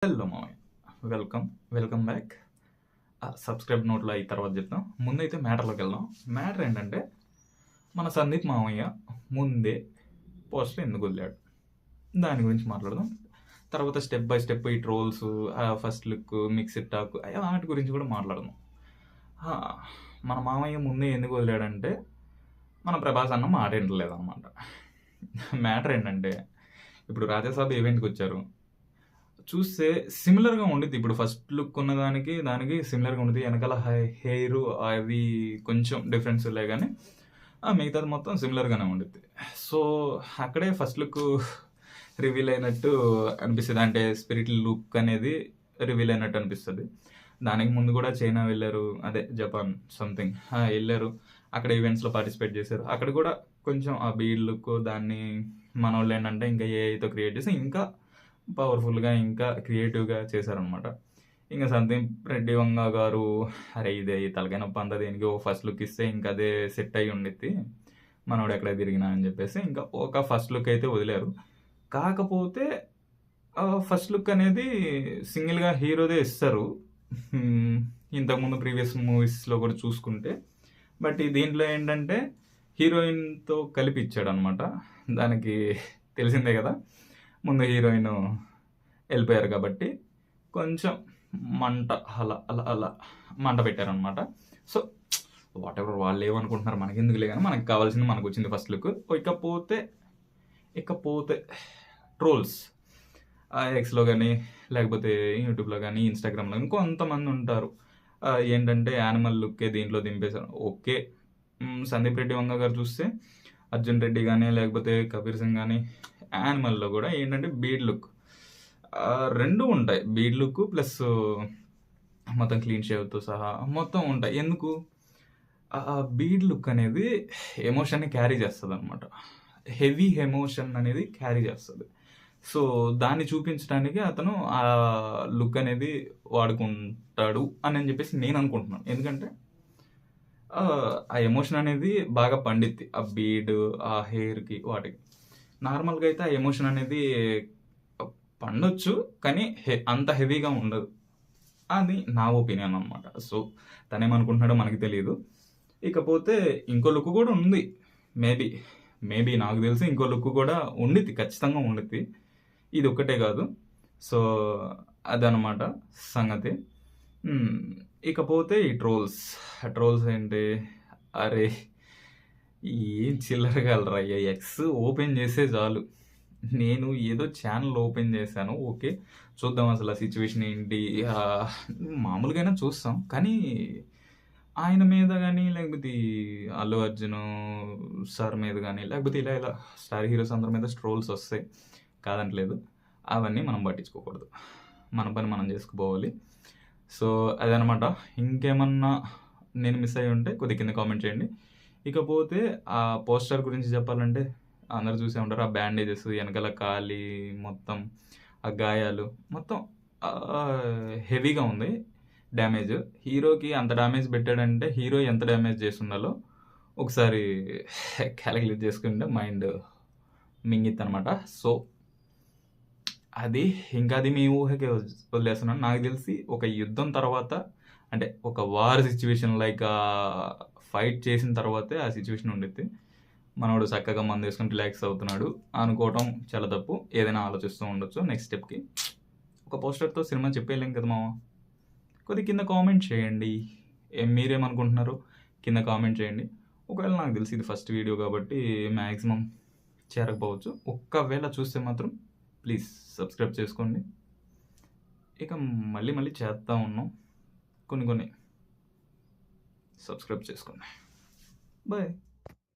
Hello మామయ్య, welcome back. Subscribe నోట్లో అయిన తర్వాత చెప్తాం. ముందైతే మ్యాటర్లోకి వెళ్దాం. మ్యాటర్ ఏంటంటే, మన సందీప్ మామయ్య ముందే పోస్టర్ ఎందుకు వదిలాడు, దాని గురించి మాట్లాడదాం. తర్వాత స్టెప్ బై స్టెప్ ఈ trolls, first look, mixed talk, వాటి గురించి కూడా మాట్లాడదాం. మన మామయ్య ముందే ఎందుకు వదిలాడంటే, మన ప్రభాస్ అన్న మాట వింటలేదు అనమాట. మ్యాటర్ ఏంటంటే, ఇప్పుడు రాజాసాబ్ ఈవెంట్కి వచ్చారు, చూస్తే సిమిలర్గా ఉండిద్ది. ఇప్పుడు ఫస్ట్ లుక్ ఉన్న దానికి సిమిలర్గా ఉంటుంది. వెనకాల హెయిర్ అవి కొంచెం డిఫరెన్స్ లే కానీ మిగతాది మొత్తం సిమిలర్గానే ఉండిద్ది. సో అక్కడే ఫస్ట్ లుక్ రివీల్ అయినట్టు అనిపిస్తుంది. అంటే స్పిరిట్ లుక్ అనేది రివీల్ అయినట్టు అనిపిస్తుంది. దానికి ముందు కూడా చైనా వెళ్ళారు, అదే జపాన్ సంథింగ్ వెళ్ళారు. అక్కడ ఈవెంట్స్లో పార్టిసిపేట్ చేశారు. అక్కడ కూడా కొంచెం ఆ బీడ్ లుక్ దాన్ని మన వాళ్ళు ఏంటంటే ఇంకా ఏఐతో క్రియేట్ చేసి ఇంకా పవర్ఫుల్గా ఇంకా క్రియేటివ్గా చేశారనమాట. ఇంకా సందీప్ రెడ్డి వంగ గారు అరే ఇదే తలకాయ నొప్పి అంతా దేనికి, ఓ ఫస్ట్ లుక్ ఇస్తే ఇంకా అదే సెట్ అయ్యి ఉండిద్ది, మనోడు ఎక్కడ తిరిగినా అని చెప్పేసి ఇంకా ఒక ఫస్ట్ లుక్ అయితే వదిలేరు. కాకపోతే ఫస్ట్ లుక్ అనేది సింగిల్గా హీరోదే ఇస్తారు, ఇంతకుముందు ప్రీవియస్ మూవీస్లో కూడా చూసుకుంటే. బట్ దీంట్లో ఏంటంటే హీరోయిన్తో కలిపి ఇచ్చాడు అనమాట. దానికి తెలిసిందే కదా, ముందు హీరోయిన్ వెళ్ళిపోయారు కాబట్టి కొంచెం మంట అలా అలా అలా మంట పెట్టారనమాట. సో వాట్ ఎవర్ వాళ్ళు ఏమనుకుంటున్నారు మనకి ఎందుకులే, కానీ మనకు కావాల్సింది మనకు వచ్చింది ఫస్ట్ లుక్. ఇకపోతే ట్రోల్స్ ఎక్స్లో కానీ లేకపోతే యూట్యూబ్లో కానీ ఇన్స్టాగ్రామ్లో కానీ కొంతమంది ఉంటారు ఏంటంటే యానిమల్ లుక్కే దీంట్లో దింపేశారు. ఓకే, సందీప్ రెడ్డి వంగ గారు చూస్తే అర్జున్ రెడ్డి కానీ లేకపోతే కబీర్ సింగ్ కానీ యానిమల్లో కూడా ఏంటంటే బీడ్ లుక్ రెండు ఉంటాయి. బీడ్ లుక్ ప్లస్ మొత్తం క్లీన్ షేవ్తో సహా మొత్తం ఉంటాయి. ఎందుకు ఆ బీడ్ లుక్ అనేది ఎమోషన్ని క్యారీ చేస్తుంది అనమాట. హెవీ ఎమోషన్ అనేది క్యారీ చేస్తుంది. సో దాన్ని చూపించడానికి అతను ఆ లుక్ అనేది వాడుకుంటాడు అని చెప్పేసి నేను అనుకుంటున్నాను. ఎందుకంటే ఆ ఎమోషన్ అనేది బాగా పండిద్ది ఆ బీడ్, ఆ హెయిర్కి, వాటికి. నార్మల్గా అయితే ఆ ఎమోషన్ అనేది పండొచ్చు, కానీ అంత హెవీగా ఉండదు. అది నా ఒపీనియన్ అనమాట. సో తనేమనుకుంటున్నాడో మనకి తెలియదు. ఇకపోతే ఇంకో లుక్ కూడా ఉంది, మేబీ నాకు తెలిసి ఇంకో లుక్ కూడా ఉండిద్ది, ఖచ్చితంగా ఉండిద్ది. ఇది ఒక్కటే కాదు. సో అదనమాట సంగతి. ఇకపోతే ఈ ట్రోల్స్ ఏంటి, అరే ఏం చిల్లరగలరా, ఎక్స్ ఓపెన్ చేసే చాలు. నేను ఏదో ఛానల్ ఓపెన్ చేశాను, ఓకే చూద్దాం అసలు ఆ సిచ్యువేషన్ ఏంటి, మామూలుగానే చూస్తాం. కానీ ఆయన మీద కానీ లేకపోతే అల్లు అర్జున్ సార్ మీద కానీ లేకపోతే ఇలా స్టార్ హీరోస్ అందరి మీద ట్రోల్స్ వస్తాయి, కాదంటలేదు. అవన్నీ మనం పట్టించుకోకూడదు, మన పని మనం చేసుకుపోవాలి. సో అదనమాట. ఇంకేమన్నా నేను మిస్ అయ్యి ఉంటే కొద్దిగా కింద కామెంట్ చేయండి. ఇకపోతే ఆ పోస్టర్ గురించి చెప్పాలంటే అందరు చూసే ఉంటారు, ఆ బ్యాండేజెస్ వెనకాల కాలి మొత్తం ఆ గాయాలు మొత్తం హెవీగా ఉంది డ్యామేజ్. హీరోకి అంత డ్యామేజ్ పెట్టాడంటే హీరో ఎంత డ్యామేజ్ చేస్తుండాలో ఒకసారి క్యాలిక్యులేట్ చేసుకుంటే మైండ్ మింగిత్ అనమాట. సో అది మీ ఊహకే వదిలేస్తున్నాను. నాకు తెలిసి ఒక యుద్ధం తర్వాత, అంటే ఒక వార్ సిచ్యువేషన్ లైక్ ఫైట్ చేసిన తర్వాతే ఆ సిచ్యువేషన్ ఉండిద్ది. మనోడు చక్కగా మందు వేసుకుని రిలాక్స్ అవుతున్నాడు అనుకోవటం చాలా తప్పు. ఏదైనా ఆలోచిస్తూ ఉండొచ్చు నెక్స్ట్ స్టెప్కి. ఒక పోస్టర్తో సినిమా చెప్పేయలేం కదా మామ. కొద్ది కింద కామెంట్ చేయండి, మీరేమనుకుంటున్నారు కింద కామెంట్ చేయండి. ఒకవేళ నాకు తెలిసి ఇది ఫస్ట్ వీడియో కాబట్టి మ్యాక్సిమం చేరకపోవచ్చు. ఒక్కవేళ చూస్తే మాత్రం ప్లీజ్ సబ్స్క్రైబ్ చేసుకోండి. ఇక మళ్ళీ చేస్తూ ఉన్నాం, కొన్ని సబ్స్క్రైబ్ చేసుకోండి. బాయ్.